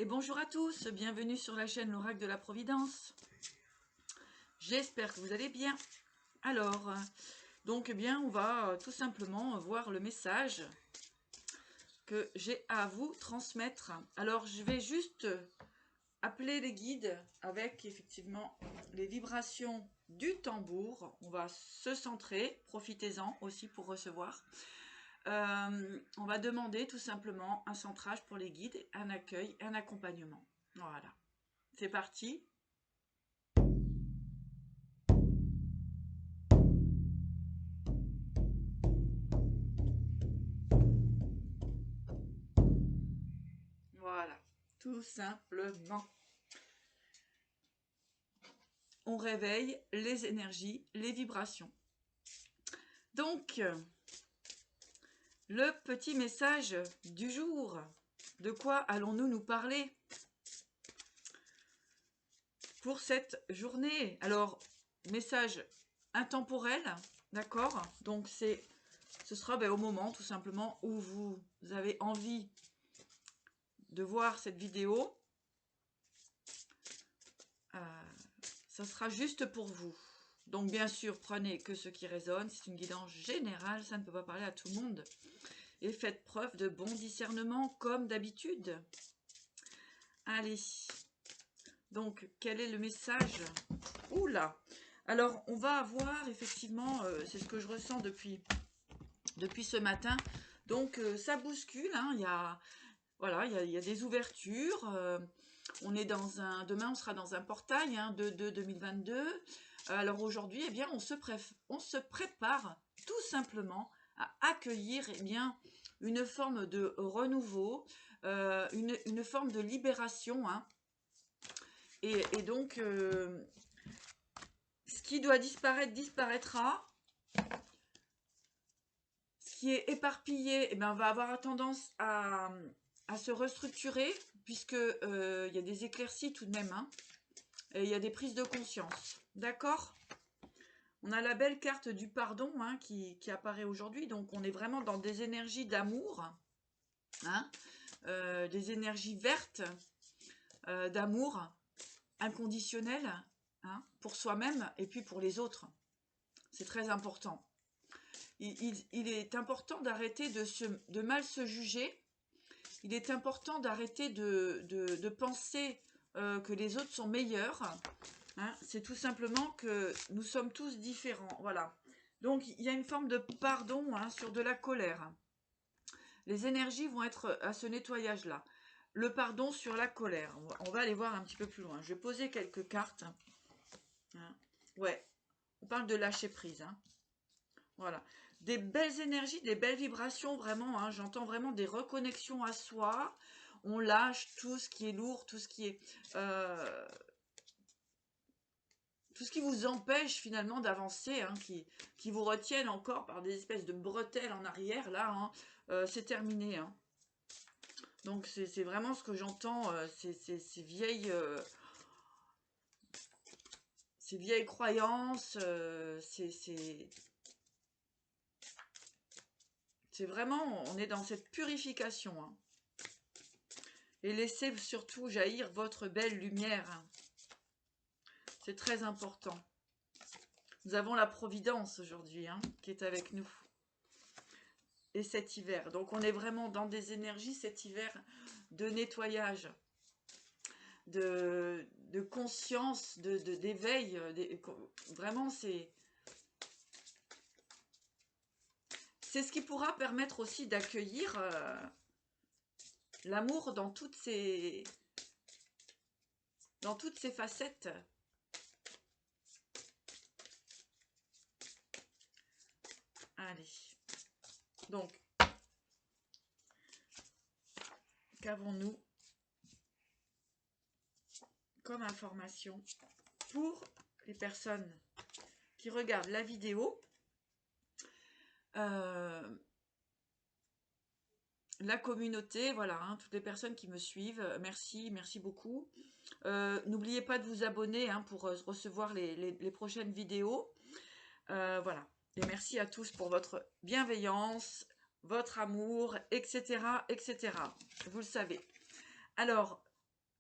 Et bonjour à tous, bienvenue sur la chaîne L'Oracle de la Providence. J'espère que vous allez bien. Alors, donc eh bien, on va tout simplement voir le message que j'ai à vous transmettre. Alors, je vais juste appeler les guides avec effectivement les vibrations du tambour. On va se centrer, profitez-en aussi pour recevoir. On va demander tout simplement un centrage pour les guides, un accueil, un accompagnement. Voilà, c'est parti. Voilà, tout simplement. On réveille les énergies, les vibrations. Donc, le petit message du jour. De quoi allons-nous nous parler pour cette journée? Alors, message intemporel, d'accord? Donc, ce sera au moment, tout simplement, où vous avez envie de voir cette vidéo. Ça sera juste pour vous. Donc, bien sûr, prenez que ce qui résonne. C'est une guidance générale, ça ne peut pas parler à tout le monde. Et faites preuve de bon discernement, comme d'habitude. Allez. Donc, quel est le message? Oula! Alors, on va avoir, effectivement, c'est ce que je ressens depuis ce matin. Donc, ça bouscule, hein. Voilà, il y a des ouvertures. On est demain, on sera dans un portail de 2022. Alors aujourd'hui, eh bien, on se prépare tout simplement à accueillir une forme de renouveau, une forme de libération. Hein. Et donc, ce qui doit disparaître, disparaîtra. Ce qui est éparpillé, va avoir tendance à se restructurer, puisque il y a des éclaircies tout de même, hein, et il y a des prises de conscience. D'accord? On a la belle carte du pardon, hein, qui apparaît aujourd'hui. Donc, on est vraiment dans des énergies d'amour, hein, des énergies vertes, d'amour inconditionnel, hein, pour soi-même et puis pour les autres. C'est très important. Il est important d'arrêter de mal se juger. Il est important d'arrêter de penser que les autres sont meilleurs. Hein. C'est tout simplement que nous sommes tous différents. Voilà. Donc, il y a une forme de pardon, hein, sur de la colère. Les énergies vont être à ce nettoyage-là. Le pardon sur la colère. On va aller voir un petit peu plus loin. Je vais poser quelques cartes. Hein. Ouais. On parle de lâcher prise. Hein. Voilà. Des belles énergies, des belles vibrations, vraiment. Hein. J'entends vraiment des reconnexions à soi. On lâche tout ce qui est lourd, tout ce qui est... tout ce qui vous empêche finalement d'avancer, hein, qui vous retiennent encore par des espèces de bretelles en arrière, là, hein, c'est terminé. Hein. Donc c'est vraiment ce que j'entends, ces vieilles croyances, c'est vraiment, on est dans cette purification. Hein. Et laissez surtout jaillir votre belle lumière. Hein. C'est très important. Nous avons la Providence aujourd'hui, hein, qui est avec nous. Et cet hiver. Donc on est vraiment dans des énergies cet hiver de nettoyage, de conscience, d'éveil. Vraiment, c'est ce qui pourra permettre aussi d'accueillir l'amour dans toutes ses facettes. Allez. Donc, qu'avons-nous comme information pour les personnes qui regardent la vidéo? La communauté, voilà, hein, toutes les personnes qui me suivent, merci beaucoup. N'oubliez pas de vous abonner, hein, pour recevoir les prochaines vidéos. Voilà. Et merci à tous pour votre bienveillance, votre amour, etc., etc. Vous le savez. Alors,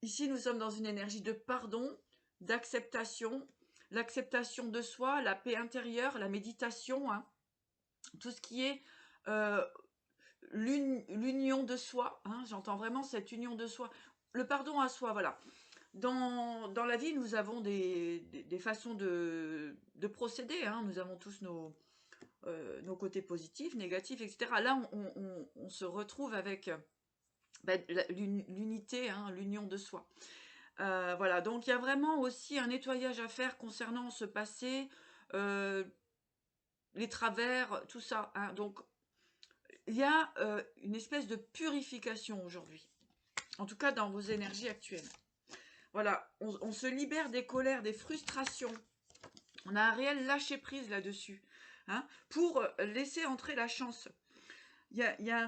Ici, nous sommes dans une énergie de pardon, d'acceptation, l'acceptation de soi, la paix intérieure, la méditation, hein, tout ce qui est l'union de soi, hein, j'entends vraiment cette union de soi, le pardon à soi, voilà. Dans la vie, nous avons des façons de procéder, hein, nous avons tous nos côtés positifs, négatifs, etc. Là, on se retrouve avec l'unité, hein, l'union de soi. Voilà, donc il y a vraiment aussi un nettoyage à faire concernant ce passé, les travers, tout ça, hein. Donc, il y a une espèce de purification aujourd'hui, en tout cas dans vos énergies actuelles. Voilà, on se libère des colères, des frustrations. On a un réel lâcher-prise là-dessus, hein, pour laisser entrer la chance. Il y a un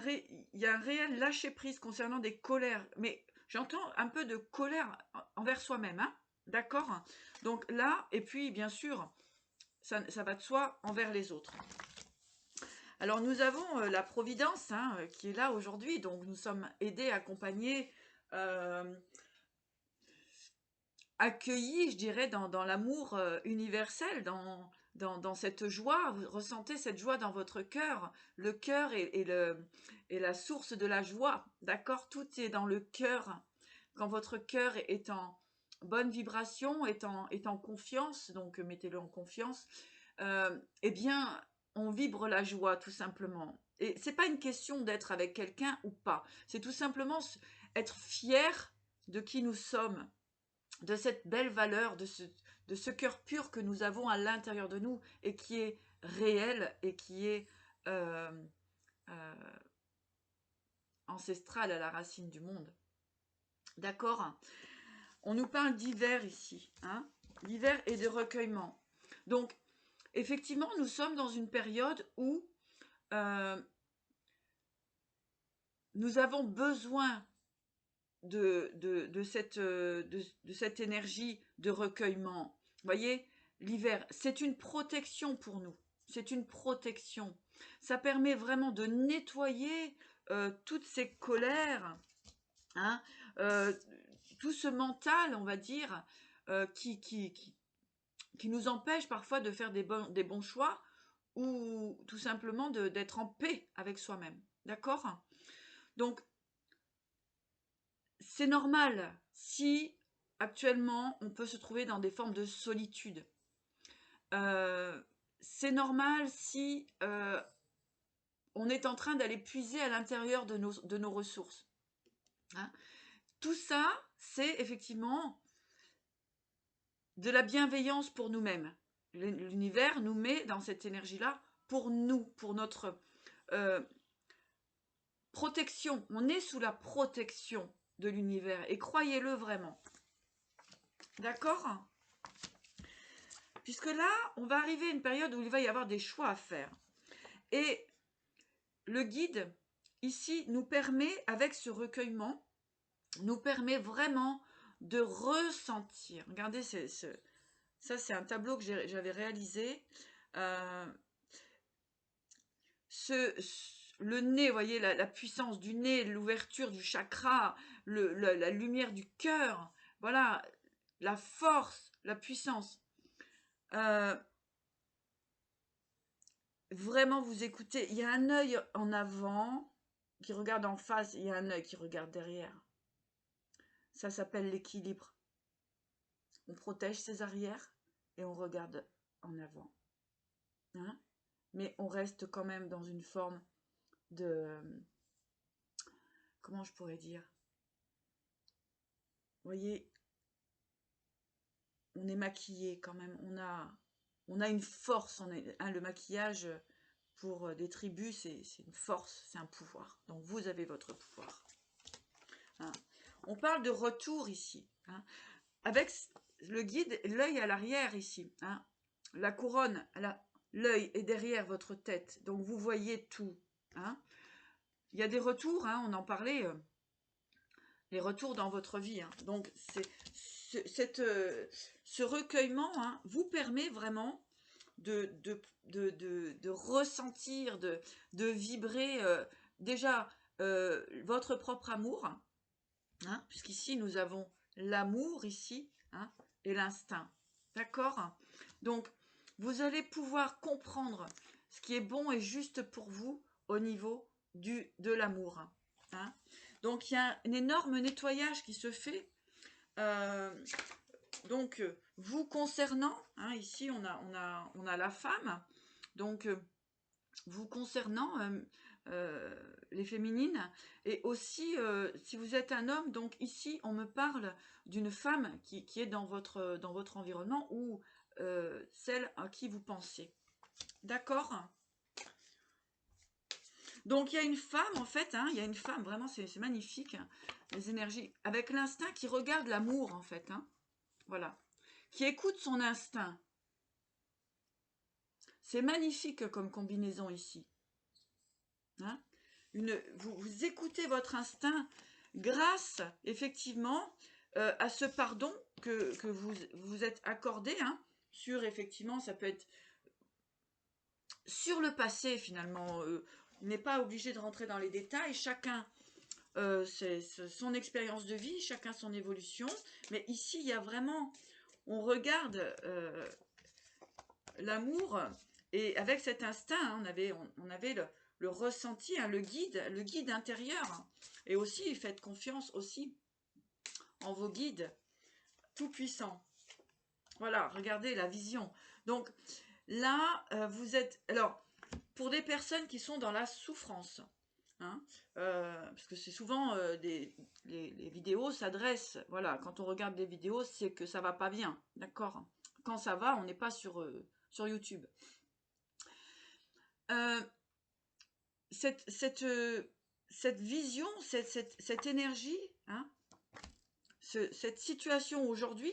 réel lâcher-prise concernant des colères, mais j'entends un peu de colère envers soi-même, hein, d'accord? Donc là, et puis bien sûr, ça va de soi envers les autres. Alors nous avons la Providence, hein, qui est là aujourd'hui, donc nous sommes aidés, accompagnés, accueillis, je dirais, dans l'amour universel, dans cette joie. Vous ressentez cette joie dans votre cœur. Le cœur est la source de la joie, d'accord? Tout est dans le cœur. Quand votre cœur est en bonne vibration, est en confiance, donc mettez-le en confiance, eh bien, on vibre la joie, tout simplement. Et c'est pas une question d'être avec quelqu'un ou pas. C'est tout simplement être fier de qui nous sommes, de cette belle valeur, de ce cœur pur que nous avons à l'intérieur de nous et qui est réel et qui est euh, euh, ancestral à la racine du monde. D'accord? On nous parle d'hiver ici, hein, d'hiver et de recueillement. Donc, effectivement, nous sommes dans une période où nous avons besoin de cette énergie de recueillement. Vous voyez, l'hiver, c'est une protection pour nous. C'est une protection. Ça permet vraiment de nettoyer toutes ces colères, hein, tout ce mental, on va dire, qui nous empêche parfois de faire des bons choix ou tout simplement d'être en paix avec soi-même. D'accord? Donc, c'est normal si actuellement on peut se trouver dans des formes de solitude. C'est normal si on est en train d'aller puiser à l'intérieur de nos ressources. Hein. Tout ça, c'est effectivement de la bienveillance pour nous-mêmes. L'univers nous met dans cette énergie-là pour nous, pour notre protection. On est sous la protection de l'univers et croyez-le vraiment. D'accord? Puisque là, on va arriver à une période où il va y avoir des choix à faire. Et le guide, ici, nous permet, avec ce recueillement, nous permet vraiment de ressentir. Regardez, ça c'est un tableau que j'avais réalisé. Le nez, vous voyez, la puissance du nez, l'ouverture du chakra, la lumière du cœur, voilà, la force, la puissance. Vraiment vous écoutez. Il y a un œil en avant qui regarde en face, il y a un œil qui regarde derrière. Ça s'appelle l'équilibre. On protège ses arrières et on regarde en avant. Hein? Mais on reste quand même dans une forme de... Comment je pourrais dire? Vous voyez, on est maquillé quand même. On a une force. Le maquillage, pour des tribus, c'est une force, c'est un pouvoir. Donc vous avez votre pouvoir. Hein? On parle de retour ici. Hein? Avec le guide, l'œil à l'arrière ici. Hein? La couronne, l'œil est derrière votre tête. Donc vous voyez tout. Hein? Il y a des retours, hein, on en parlait, les retours dans votre vie. Hein. Donc ce recueillement, hein, vous permet vraiment de ressentir, de vibrer déjà votre propre amour, hein, puisqu'ici nous avons l'amour ici, hein, et l'instinct. D'accord? Donc, vous allez pouvoir comprendre ce qui est bon et juste pour vous au niveau de l'amour. Hein. Donc, il y a un énorme nettoyage qui se fait. Donc, vous concernant, hein, ici, on a la femme. Donc, vous concernant, les féminines, et aussi, si vous êtes un homme, donc ici, on me parle d'une femme qui est dans votre environnement ou celle à qui vous pensez. D'accord? Donc, il y a une femme, en fait, hein, il y a une femme, vraiment, c'est magnifique, hein, les énergies, avec l'instinct qui regarde l'amour, en fait, hein, voilà, qui écoute son instinct. C'est magnifique comme combinaison ici. Hein, vous écoutez votre instinct grâce, effectivement, à ce pardon que vous êtes accordé, hein, sur, effectivement, ça peut être sur le passé, finalement. On n'est pas obligé de rentrer dans les détails. Chacun, c'est son expérience de vie, chacun son évolution. Mais ici, il y a vraiment, on regarde l'amour, et avec cet instinct, hein, on avait le ressenti, hein, le guide intérieur. Et aussi, faites confiance aussi en vos guides tout puissants. Voilà, regardez la vision. Donc là, vous êtes... Alors, pour des personnes qui sont dans la souffrance, hein, parce que c'est souvent les vidéos s'adressent... Voilà, quand on regarde des vidéos, c'est que ça va pas bien, d'accord? Quand ça va, on n'est pas sur YouTube. Cette vision, cette énergie, hein, cette situation aujourd'hui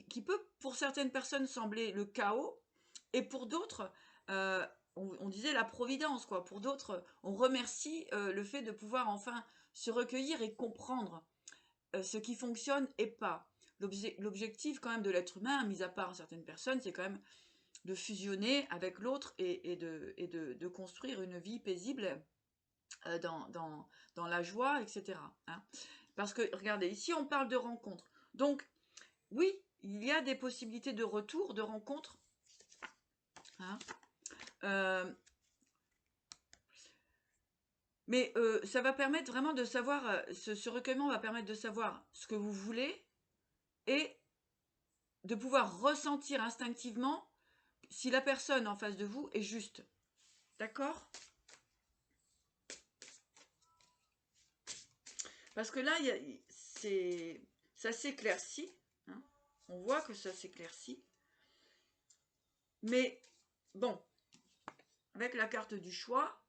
qui peut pour certaines personnes sembler le chaos, et pour d'autres, on disait la providence, quoi. Pour d'autres, on remercie le fait de pouvoir enfin se recueillir et comprendre ce qui fonctionne et pas. L'objectif quand même de l'être humain, mis à part certaines personnes, c'est quand même de fusionner avec l'autre et de construire une vie paisible dans la joie, etc. Hein. Parce que, regardez, ici on parle de rencontres. Donc, oui, il y a des possibilités de retour, de rencontres. Hein. Mais ça va permettre vraiment de savoir, ce recueillement va permettre de savoir ce que vous voulez et de pouvoir ressentir instinctivement si la personne en face de vous est juste. D'accord? Parce que là, ça s'éclaircit. Hein, on voit que ça s'éclaircit. Mais bon, avec la carte du choix,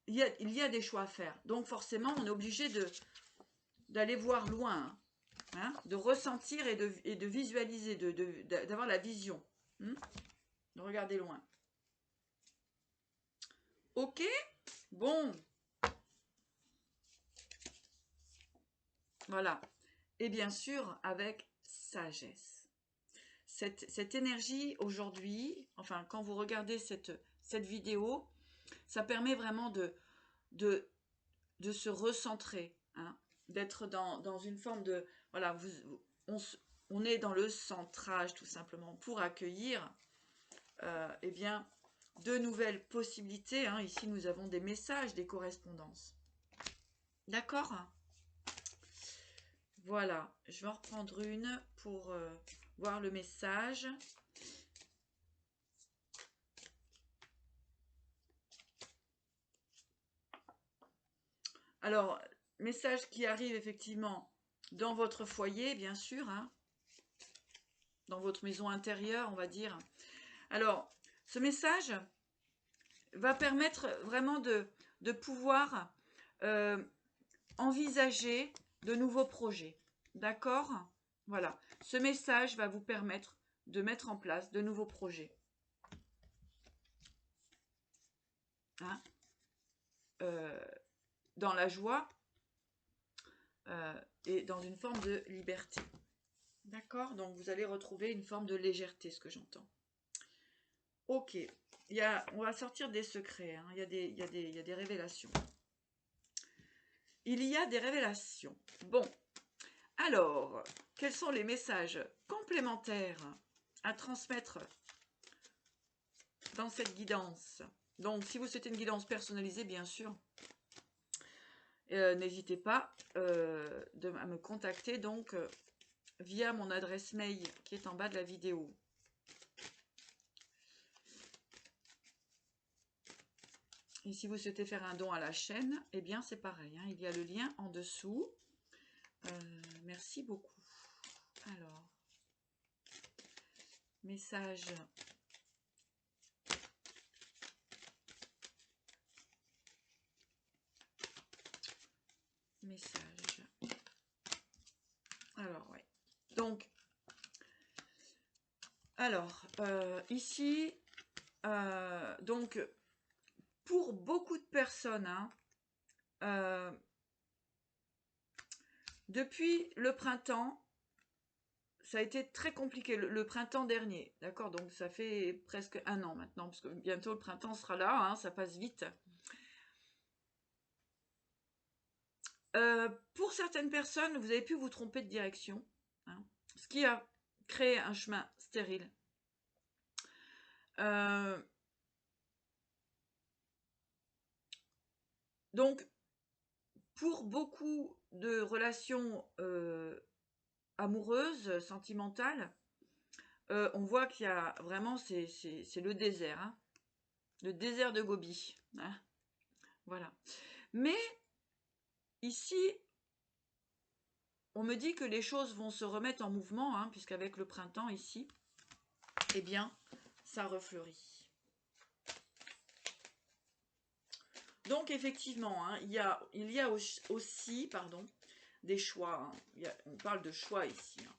il y a des choix à faire. Donc forcément, on est obligé d'aller voir loin, hein, de ressentir et de visualiser, d'avoir la vision, hein, de regarder loin. Ok? Bon. Voilà. Et bien sûr, avec sagesse. Cette énergie aujourd'hui, enfin, quand vous regardez cette vidéo, ça permet vraiment de se recentrer, hein, d'être dans une forme de... Voilà, on est dans le centrage, tout simplement, pour accueillir eh bien, de nouvelles possibilités. Hein. Ici, nous avons des messages, des correspondances. D'accord ? Voilà, je vais en reprendre une pour voir le message. Alors, message qui arrive effectivement dans votre foyer, bien sûr, hein, dans votre maison intérieure, on va dire. Alors, ce message va permettre vraiment de pouvoir envisager de nouveaux projets. D'accord ? Voilà. Ce message va vous permettre de mettre en place de nouveaux projets. Hein, dans la joie et dans une forme de liberté. D'accord ? Donc, vous allez retrouver une forme de légèreté, ce que j'entends. Ok. On va sortir des secrets. Hein. Il y a des révélations. il y a des révélations. Bon, alors, quels sont les messages complémentaires à transmettre dans cette guidance? Donc, si vous souhaitez une guidance personnalisée, bien sûr, n'hésitez pas à me contacter donc via mon adresse mail qui est en bas de la vidéo. Et si vous souhaitez faire un don à la chaîne, eh bien c'est pareil, hein, il y a le lien en dessous. Merci beaucoup. Alors, message. Message. Alors, ouais. Donc, alors, ici, donc, pour beaucoup de personnes, hein, depuis le printemps, ça a été très compliqué, le printemps dernier, d'accord? Donc, ça fait presque un an maintenant, parce que bientôt le printemps sera là, hein, ça passe vite. Pour certaines personnes, vous avez pu vous tromper de direction, hein, ce qui a créé un chemin stérile. Donc, pour beaucoup de relations amoureuses, sentimentales, on voit qu'il y a vraiment, c'est le désert, hein, le désert de Gobi, hein, voilà. Mais ici, on me dit que les choses vont se remettre en mouvement, hein, puisqu'avec le printemps ici, eh bien, ça refleurit. Donc effectivement, hein, il y a aussi, pardon, des choix. Hein. On parle de choix ici. Hein.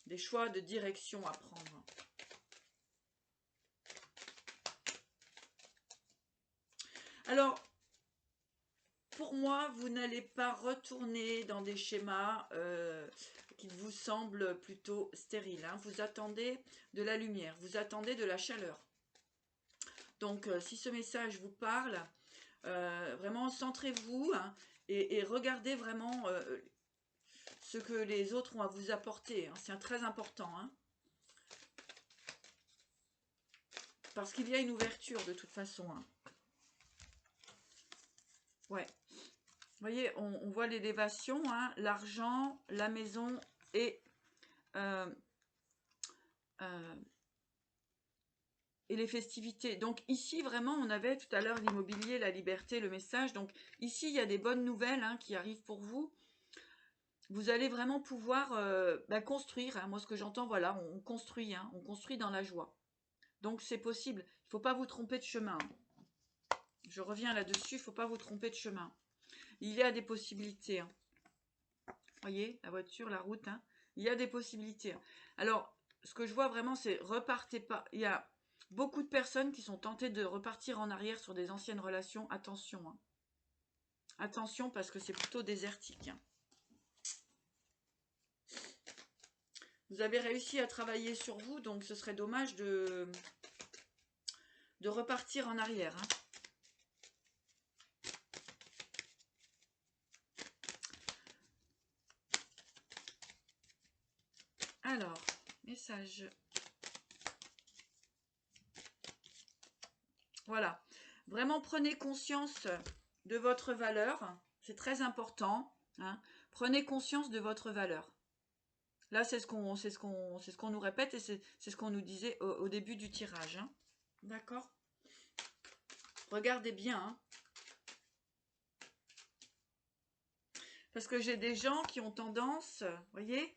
Des choix de direction à prendre. Alors, pour moi, vous n'allez pas retourner dans des schémas qui vous semblent plutôt stériles. Hein. Vous attendez de la lumière, vous attendez de la chaleur. Donc, si ce message vous parle, vraiment centrez-vous, hein, et regardez vraiment ce que les autres ont à vous apporter. Hein. C'est très important. Hein. Parce qu'il y a une ouverture de toute façon. Hein. Ouais. Vous voyez, on voit l'élévation, hein, l'argent, la maison et les festivités. Donc ici, vraiment, on avait tout à l'heure l'immobilier, la liberté, le message. Donc ici, il y a des bonnes nouvelles, hein, qui arrivent pour vous. Vous allez vraiment pouvoir construire. Hein. Moi, ce que j'entends, voilà, on construit. Hein, on construit dans la joie. Donc c'est possible. Il ne faut pas vous tromper de chemin. Hein. Je reviens là-dessus, il ne faut pas vous tromper de chemin. Il y a des possibilités. Hein. Voyez, la voiture, la route. Hein. Il y a des possibilités. Hein. Alors, ce que je vois vraiment, c'est repartez pas. Il y a beaucoup de personnes qui sont tentées de repartir en arrière sur des anciennes relations. Attention. Hein. Attention parce que c'est plutôt désertique. Hein. Vous avez réussi à travailler sur vous, donc ce serait dommage de repartir en arrière. Hein. Alors, message. Voilà. Vraiment, prenez conscience de votre valeur. C'est très important. Hein. Prenez conscience de votre valeur. Là, c'est ce qu'on nous répète et c'est ce qu'on nous disait au début du tirage. Hein. D'accord? Regardez bien. Hein. Parce que j'ai des gens qui ont tendance, vous voyez,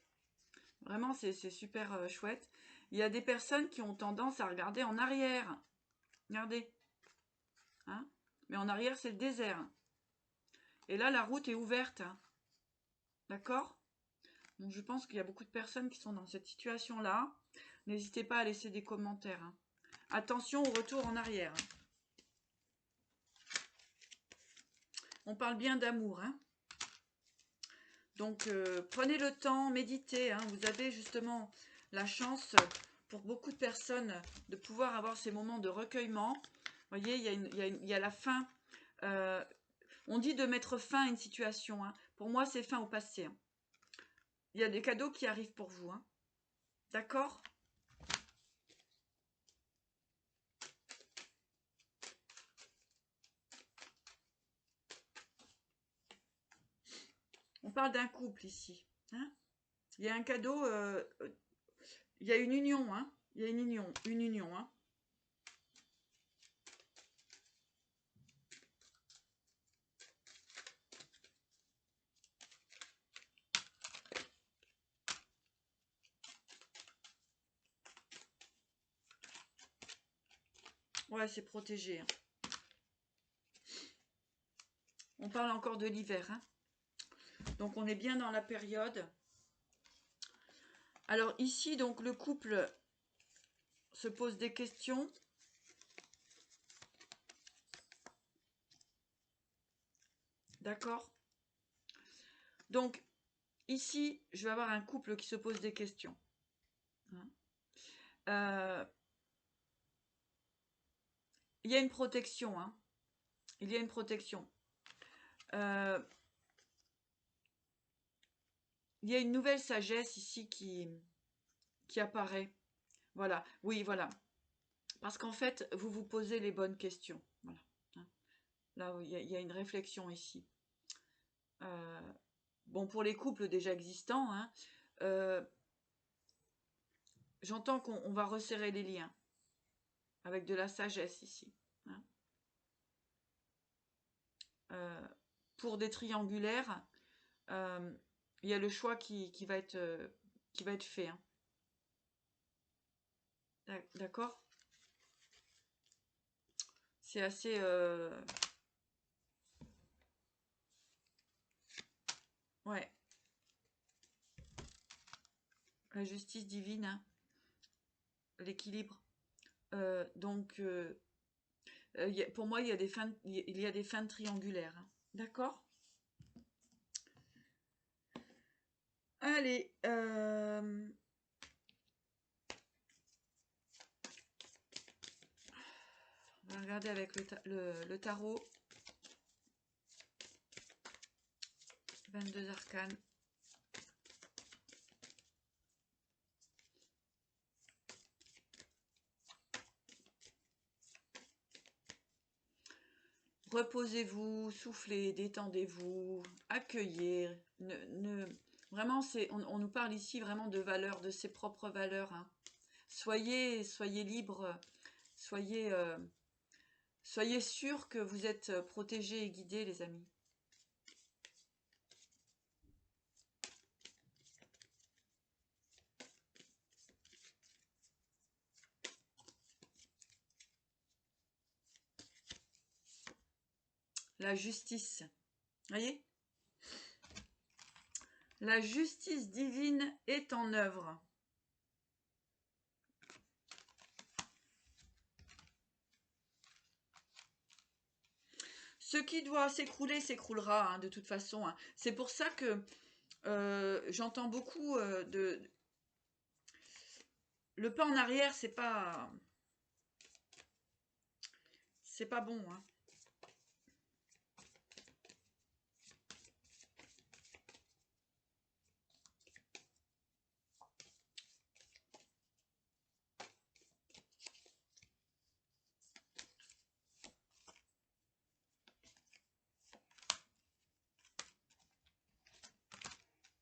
vraiment, c'est super chouette. Il y a des personnes qui ont tendance à regarder en arrière. Regardez. Hein? Mais en arrière, c'est le désert. Et là, la route est ouverte. Hein. D'accord? Donc, je pense qu'il y a beaucoup de personnes qui sont dans cette situation-là. N'hésitez pas à laisser des commentaires. Hein. Attention au retour en arrière. Hein. On parle bien d'amour. Hein. Donc, prenez le temps, méditez. Hein. Vous avez justement la chance, pour beaucoup de personnes, de pouvoir avoir ces moments de recueillement. Vous voyez, il y a la fin. On dit de mettre fin à une situation. Hein. Pour moi, c'est fin au passé. Hein. Il y a des cadeaux qui arrivent pour vous. Hein. D'accord? On parle d'un couple ici. Hein. Il y a un cadeau, il y a une union. Hein. Il y a une union. Hein. Ouais, c'est protégé. Hein. On parle encore de l'hiver. Hein. Donc, on est bien dans la période. Alors, ici, donc, le couple se pose des questions. D'accord? Donc, ici, je vais avoir un couple qui se pose des questions. Hein. Il y a une protection. Hein. Il y a une protection. Il y a une nouvelle sagesse ici qui apparaît. Voilà, oui, voilà. Parce qu'en fait, vous vous posez les bonnes questions. Voilà. Hein. Là, il y a une réflexion ici. Bon, pour les couples déjà existants, hein, j'entends qu'on va resserrer les liens avec de la sagesse ici. Hein. Pour des triangulaires, il y a le choix qui va être fait. Hein. D'accord? C'est assez... Ouais. La justice divine, hein. L'équilibre. Donc, pour moi, il y a des fins triangulaires. Hein. D'accord? Allez, on va regarder avec le tarot. 22 arcanes. Reposez-vous, soufflez, détendez-vous, accueillez. Vraiment, on nous parle ici vraiment de valeurs, de ses propres valeurs. Hein. Soyez libres, soyez sûrs que vous êtes protégés et guidés, les amis. La justice. Voyez? La justice divine est en œuvre. Ce qui doit s'écrouler s'écroulera, hein, de toute façon. Hein. C'est pour ça que j'entends beaucoup le pas en arrière, c'est pas bon. Hein.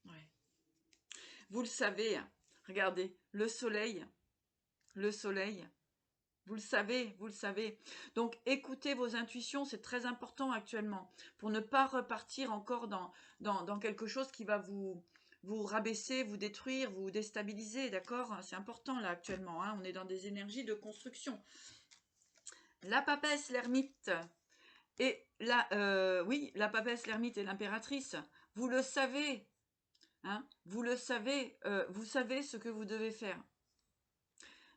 Ouais. Vous le savez, hein. Regardez, le soleil, vous le savez. Donc, écoutez vos intuitions, c'est très important actuellement, pour ne pas repartir encore dans quelque chose qui va vous rabaisser, vous détruire, vous déstabiliser, d'accord? C'est important là actuellement, hein. On est dans des énergies de construction. La papesse, l'ermite, et la papesse, l'ermite et l'impératrice, vous le savez, hein, vous le savez, vous savez ce que vous devez faire.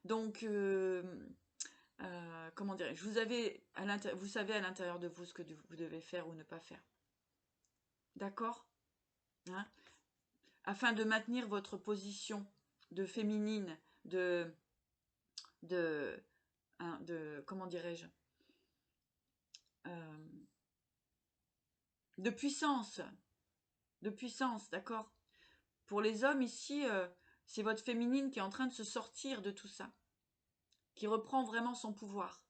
Donc, comment dirais-je, vous savez à l'intérieur de vous ce que vous devez faire ou ne pas faire. D'accord? Hein? Afin de maintenir votre position de féminine, comment dirais-je, de puissance. De puissance, d'accord? Pour les hommes, ici, c'est votre féminine qui est en train de se sortir de tout ça. Qui reprend vraiment son pouvoir.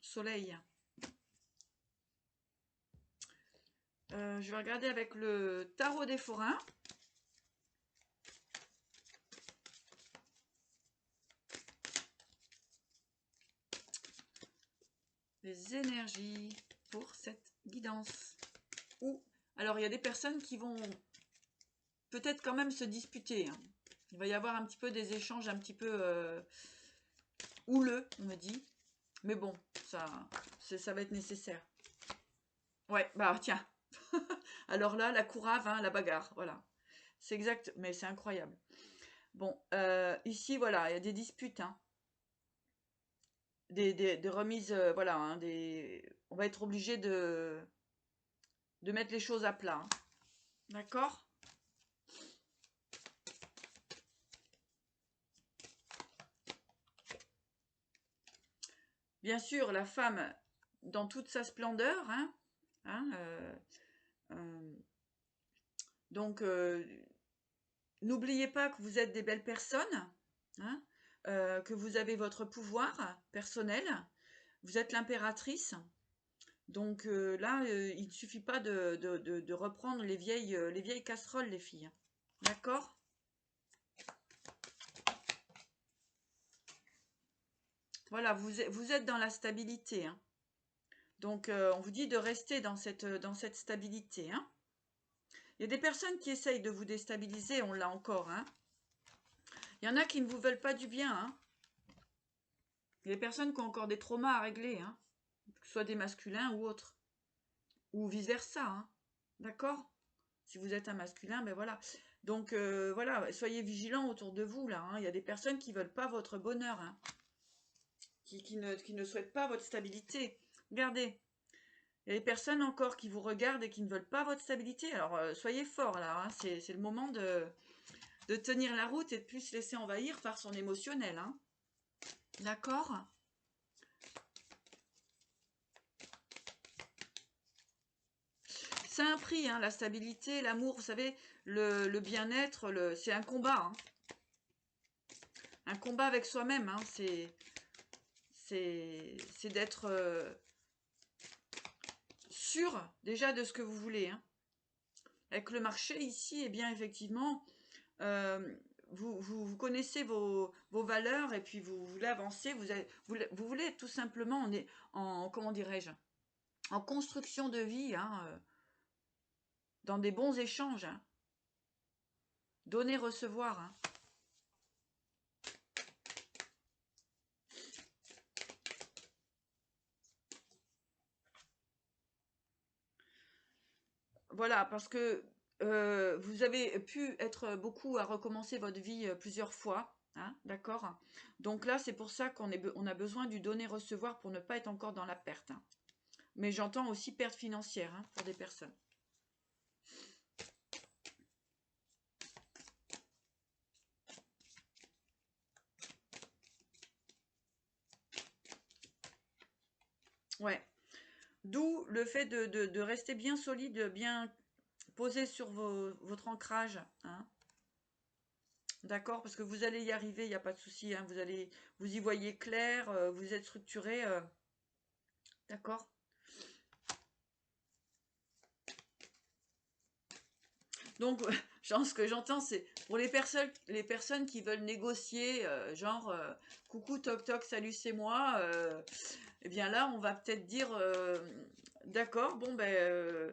Soleil. Je vais regarder avec le tarot des forains. Les énergies pour cette guidance. Alors, il y a des personnes qui vont peut-être quand même se disputer. Hein. Il va y avoir un petit peu des échanges un petit peu houleux, on me dit. Mais bon, ça va être nécessaire. Ouais, bah tiens. Alors là, la courave, hein, la bagarre, voilà. C'est exact, mais c'est incroyable. Bon, ici, voilà, il y a des disputes, hein. Des remises, voilà, hein, on va être obligé de mettre les choses à plat. Hein. D'accord? Bien sûr, la femme, dans toute sa splendeur, hein, donc, n'oubliez pas que vous êtes des belles personnes, hein, que vous avez votre pouvoir personnel, vous êtes l'impératrice. Donc là, il ne suffit pas de reprendre les vieilles casseroles, les filles. D'accord? Voilà, vous êtes dans la stabilité. Hein. Donc, on vous dit de rester dans cette stabilité. Hein. Il y a des personnes qui essayent de vous déstabiliser, on l'a encore. Hein. Il y en a qui ne vous veulent pas du bien. Hein. Il y a des personnes qui ont encore des traumas à régler. Hein. Que ce soit des masculins ou autres. Ou vice-versa. Hein. D'accord? Si vous êtes un masculin, ben voilà. Donc, voilà, soyez vigilants autour de vous, là. Hein. Il y a des personnes qui ne veulent pas votre bonheur. Hein. Qui ne souhaitent pas votre stabilité. Regardez. Il y a des personnes encore qui vous regardent et qui ne veulent pas votre stabilité. Alors, soyez forts, là. Hein. C'est le moment de tenir la route et de plus se laisser envahir par son émotionnel. Hein. D'accord? C'est un prix, hein, la stabilité, l'amour, vous savez, le bien-être, c'est un combat. Hein. Un combat avec soi-même, hein, c'est d'être sûr déjà de ce que vous voulez. Hein. Avec le marché ici, eh bien effectivement, vous connaissez vos valeurs et puis vous voulez avancer, vous voulez tout simplement, comment dirais-je, en construction de vie, hein, dans des bons échanges, hein. Donner, recevoir. Hein. Voilà, parce que vous avez pu être beaucoup à recommencer votre vie plusieurs fois, hein, d'accord? Donc là, c'est pour ça on a besoin du donner-recevoir pour ne pas être encore dans la perte. Hein. Mais j'entends aussi perte financière hein, pour des personnes. Ouais. D'où le fait de rester bien solide, bien posé sur votre ancrage. Hein. D'accord? Parce que vous allez y arriver, il n'y a pas de souci. Hein, vous y voyez clair, vous êtes structuré. D'accord? Donc, genre, ce que j'entends, c'est pour les personnes qui veulent négocier, genre, coucou, toc toc, salut, c'est moi. Eh bien là, on va peut-être dire, d'accord, bon ben,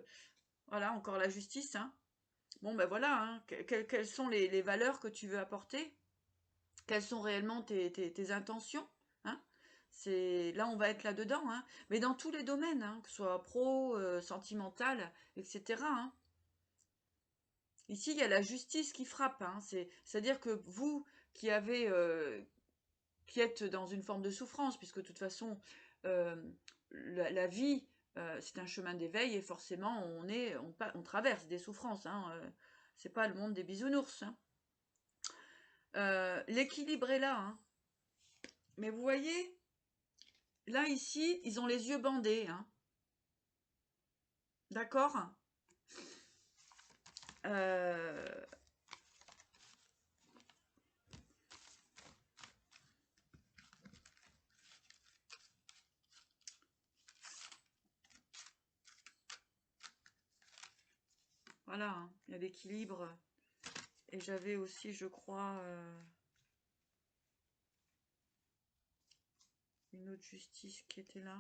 voilà, encore la justice. Hein. Bon ben voilà, hein, quelles sont les valeurs que tu veux apporter? Quelles sont réellement tes intentions? Hein? Là, on va être là-dedans, hein. Mais dans tous les domaines, hein, que ce soit pro, sentimental, etc. Hein. Ici, il y a la justice qui frappe. Hein. C'est-à-dire que vous qui qui êtes dans une forme de souffrance, puisque de toute façon, euh, la vie, c'est un chemin d'éveil et forcément, on traverse des souffrances. Hein. C'est pas le monde des bisounours. Hein. L'équilibre est là. Hein. Mais vous voyez, là, ici, ils ont les yeux bandés. Hein. D'accord. Voilà, hein, il y a l'équilibre. Et j'avais aussi, je crois, une autre justice qui était là.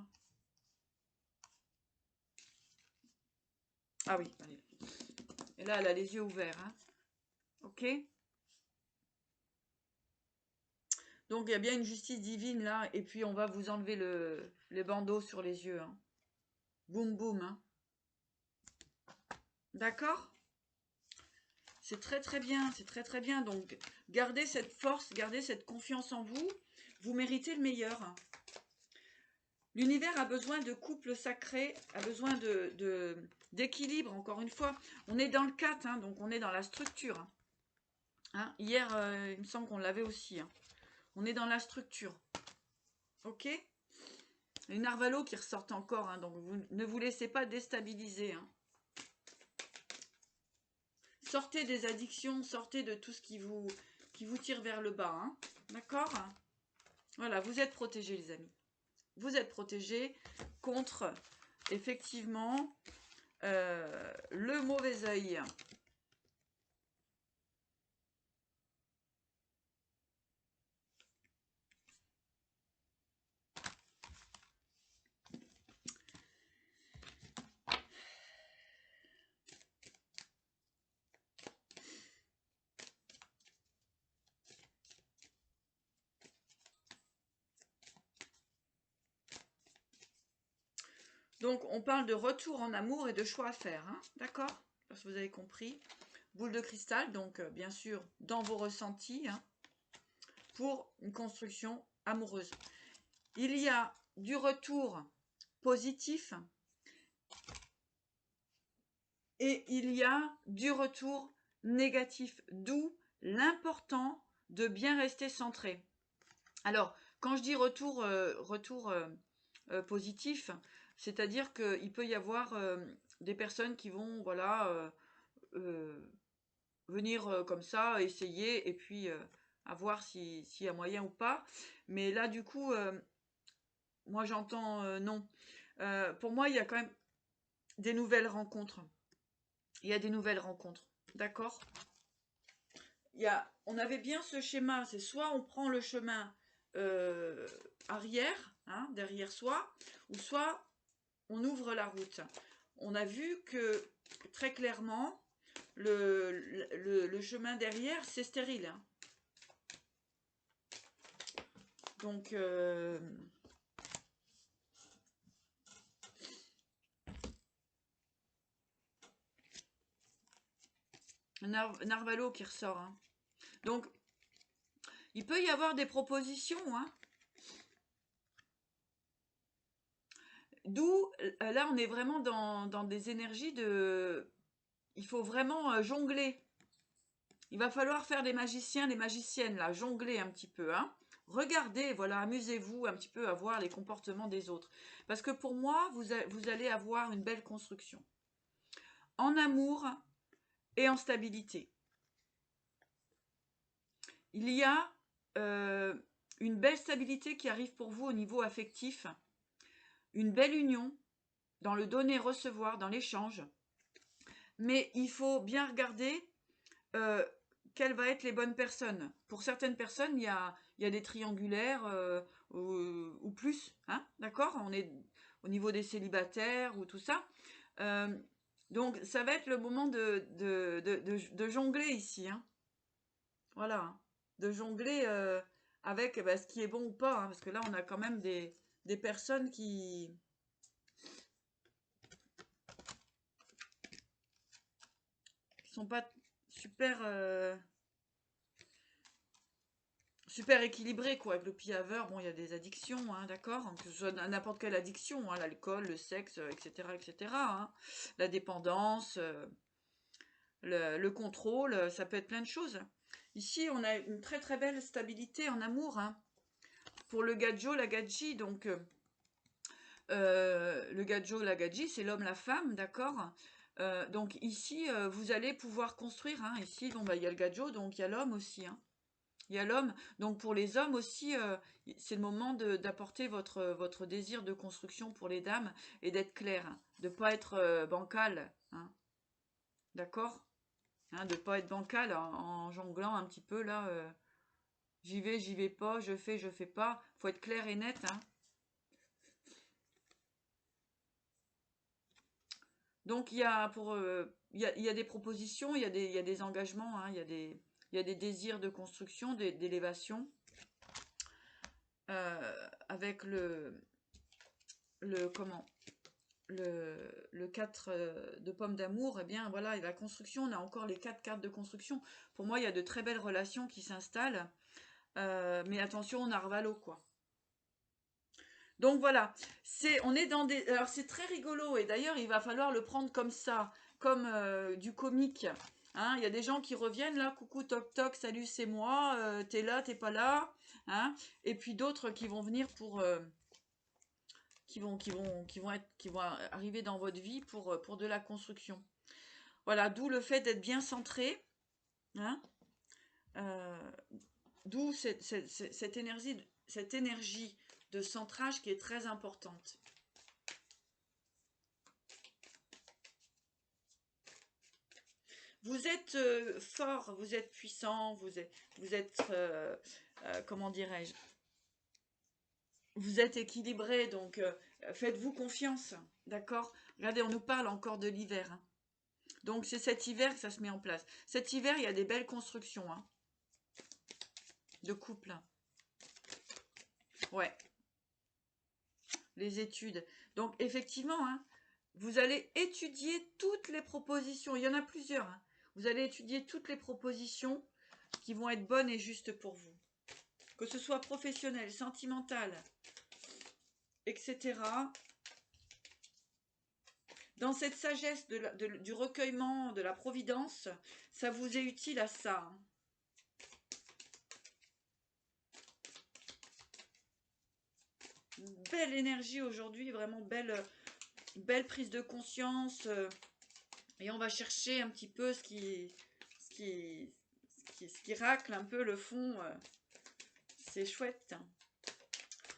Ah oui, allez. Et là, elle a les yeux ouverts. Hein. Ok. Donc, il y a bien une justice divine là. Et puis, on va vous enlever les bandeaux sur les yeux. Hein. Boum, boum. Hein. D'accord? C'est très très bien, c'est très très bien. Donc, gardez cette force, gardez cette confiance en vous. Vous méritez le meilleur. L'univers a besoin de couples sacrés, a besoin d'équilibre, encore une fois. On est dans le 4, hein, donc on est dans la structure. Hein. Hier, il me semble qu'on l'avait aussi. Hein. On est dans la structure. Ok? Les narvalos qui ressortent encore, hein, donc vous ne vous laissez pas déstabiliser. Hein. Sortez des addictions, sortez de tout ce qui vous tire vers le bas. Hein. D'accord? Voilà, vous êtes protégés, les amis. Vous êtes protégés contre, effectivement, le mauvais œil. Donc, on parle de retour en amour et de choix à faire. Hein, d'accord? Parce que vous avez compris. Boule de cristal, donc bien sûr, dans vos ressentis, hein, pour une construction amoureuse. Il y a du retour positif et il y a du retour négatif, d'où l'important de bien rester centré. Alors, quand je dis retour positif, c'est-à-dire qu'il peut y avoir des personnes qui vont venir comme ça, essayer, et puis à voir s'il y a moyen ou pas. Mais là, du coup, moi j'entends non. Pour moi, il y a quand même des nouvelles rencontres. Il y a des nouvelles rencontres. D'accord? On avait bien ce schéma, c'est soit on prend le chemin arrière, hein, derrière soi, ou soit on ouvre la route. On a vu que très clairement, le chemin derrière, c'est stérile. Hein. Donc, Narvalo qui ressort. Hein. Donc, il peut y avoir des propositions. Hein. D'où, là, on est vraiment dans des énergies de... Il faut vraiment jongler. Il va falloir faire des magiciens, des magiciennes, là, jongler un petit peu. Hein. Regardez, voilà, amusez-vous un petit peu à voir les comportements des autres. Parce que pour moi, vous allez avoir une belle construction. En amour et en stabilité. Il y a une belle stabilité qui arrive pour vous au niveau affectif. Une belle union dans le donner-recevoir, dans l'échange. Mais il faut bien regarder quelles vont être les bonnes personnes. Pour certaines personnes, il y a des triangulaires ou plus. Hein, d'accord? On est au niveau des célibataires ou tout ça. Donc, ça va être le moment de jongler ici. Hein. Voilà. Hein. De jongler avec ce qui est bon ou pas. Hein, parce que là, on a quand même des personnes qui sont pas super super équilibrées quoi. Avec le piaveur, bon, il y a des addictions, hein, d'accord, que ce soit n'importe quelle addiction, hein, l'alcool, le sexe, etc. Hein, la dépendance, le contrôle, ça peut être plein de choses. Ici, on a une très très belle stabilité en amour. Hein. pour le gadjo, la gadji, donc le gadjo, la gadji, c'est l'homme, la femme, d'accord. Donc ici, vous allez pouvoir construire, hein, ici, bon, bah, il y a le gadjo, donc il y a l'homme aussi, hein. Il y a l'homme, donc pour les hommes aussi, c'est le moment d'apporter votre désir de construction pour les dames et d'être clair, hein, de ne pas être bancal, hein, d'accord, hein, de ne pas être bancal en jonglant un petit peu là, j'y vais pas, je fais pas, faut être clair et net, hein. Donc il y a il y a des propositions, il y a des engagements, hein, il y a des désirs de construction, d'élévation, avec comment le 4 de pommes d'amour, eh bien voilà, et la construction, on a encore les 4 cartes de construction. Pour moi, il y a de très belles relations qui s'installent, mais attention, on narvalo, quoi. Donc voilà, on est dans des... Alors c'est très rigolo, et d'ailleurs, il va falloir le prendre comme ça, comme du comique. Hein, il y a des gens qui reviennent là, coucou, toc toc, salut, c'est moi, t'es là, t'es pas là. Hein, et puis d'autres qui vont venir pour... qui vont arriver dans votre vie pour de la construction. Voilà, d'où le fait d'être bien centré, hein, d'où cette énergie de centrage qui est très importante. Vous êtes fort, vous êtes puissant, vous êtes comment dirais-je, vous êtes équilibré, donc faites-vous confiance, d'accord? Regardez, on nous parle encore de l'hiver, hein. Donc c'est cet hiver que ça se met en place. Cet hiver, il y a des belles constructions, hein, de couple. Ouais, les études. Donc effectivement, hein, vous allez étudier toutes les propositions. Il y en a plusieurs, hein. Vous allez étudier toutes les propositions qui vont être bonnes et justes pour vous. Que ce soit professionnel, sentimental, etc. Dans cette sagesse du recueillement, de la providence, ça vous est utile à ça, hein. Belle énergie aujourd'hui, vraiment belle prise de conscience. Et on va chercher un petit peu ce qui racle un peu le fond. C'est chouette.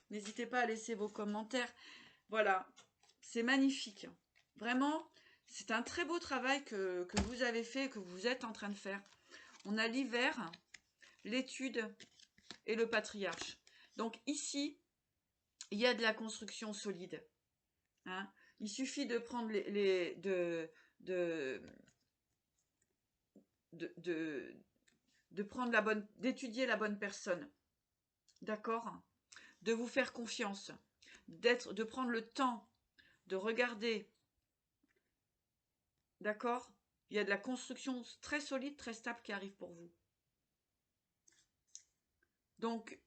N'hésitez pas à laisser vos commentaires. Voilà, c'est magnifique. Vraiment, c'est un très beau travail que vous avez fait, que vous êtes en train de faire. On a l'hiver, l'étude et le patriarche. Donc ici, il y a de la construction solide. Hein. Il suffit de prendre de prendre d'étudier la bonne personne. D'accord? De vous faire confiance. De prendre le temps de regarder. D'accord? Il y a de la construction très solide, très stable qui arrive pour vous. Donc,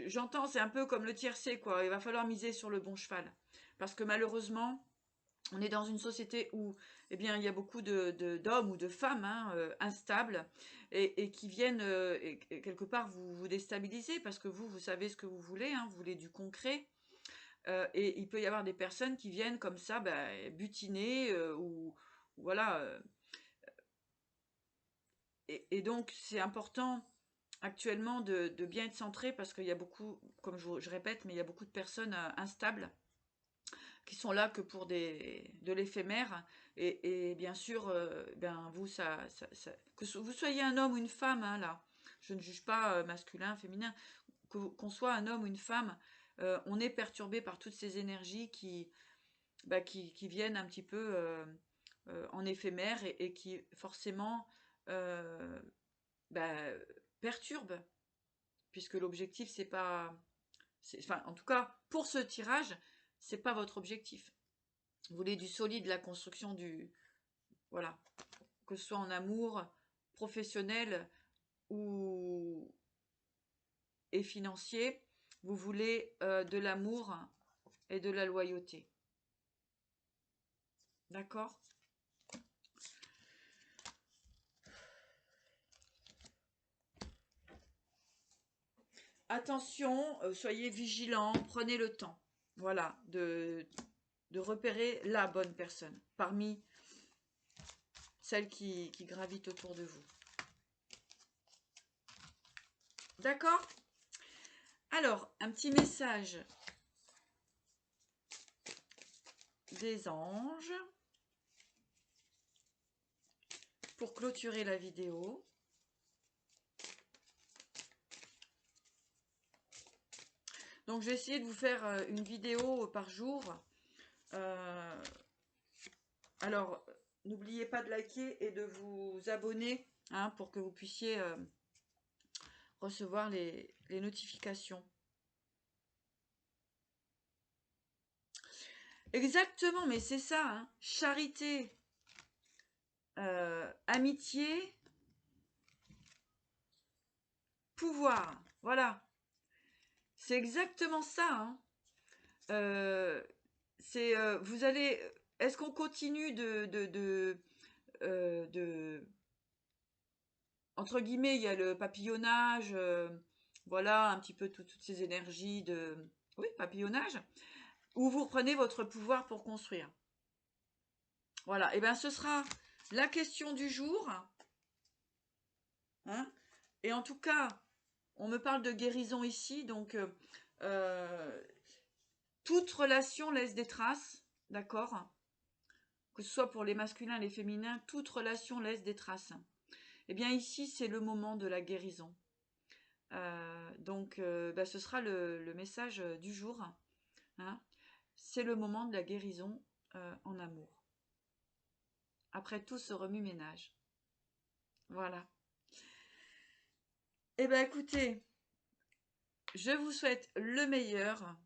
j'entends, c'est un peu comme le tiercé, quoi. Il va falloir miser sur le bon cheval. Parce que malheureusement, on est dans une société où, eh bien, il y a beaucoup d'hommes ou de femmes, hein, instables et qui viennent et quelque part vous déstabiliser parce que vous savez ce que vous voulez, hein, vous voulez du concret. Et il peut y avoir des personnes qui viennent comme ça, butiner ou voilà. Et donc, c'est important actuellement de bien être centré parce qu'il y a beaucoup, comme je répète, mais il y a beaucoup de personnes instables qui sont là que pour de l'éphémère. Et bien sûr, vous, que vous soyez un homme ou une femme, hein, là, je ne juge pas masculin, féminin, qu'on soit un homme ou une femme, on est perturbé par toutes ces énergies qui viennent un petit peu en éphémère et qui forcément euh, bah, perturbent, puisque l'objectif, c'est pas... Enfin, en tout cas, pour ce tirage, c'est pas votre objectif. Vous voulez du solide, la construction du... Voilà. Que ce soit en amour, professionnel ou et financier, vous voulez de l'amour et de la loyauté. D'accord? attention, soyez vigilants, prenez le temps. Voilà, de repérer la bonne personne parmi celles qui gravitent autour de vous. D'accord? Alors, un petit message des anges pour clôturer la vidéo. Donc, je vais essayer de vous faire une vidéo par jour. Alors, n'oubliez pas de liker et de vous abonner hein, pour que vous puissiez recevoir les notifications. Exactement, mais c'est ça, hein. Charité, amitié, pouvoir, voilà. C'est exactement ça, hein. Vous allez, est-ce qu'on continue entre guillemets, il y a le papillonnage, voilà, un petit peu toutes ces énergies oui, papillonnage, ou vous reprenez votre pouvoir pour construire. Voilà, et bien ce sera la question du jour. Hein, et en tout cas, on me parle de guérison ici, donc toute relation laisse des traces, d'accord? Que ce soit pour les masculins, les féminins, toute relation laisse des traces. Et bien ici, c'est le moment de la guérison. Donc, ce sera le message du jour. Hein. C'est le moment de la guérison en amour. Après tout ce remue-ménage. Voilà. Eh bien, écoutez, je vous souhaite le meilleur.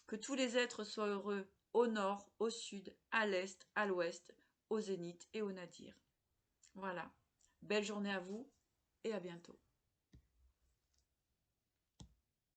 Que tous les êtres soient heureux au nord, au sud, à l'est, à l'ouest, au zénith et au nadir. Voilà. Belle journée à vous et à bientôt.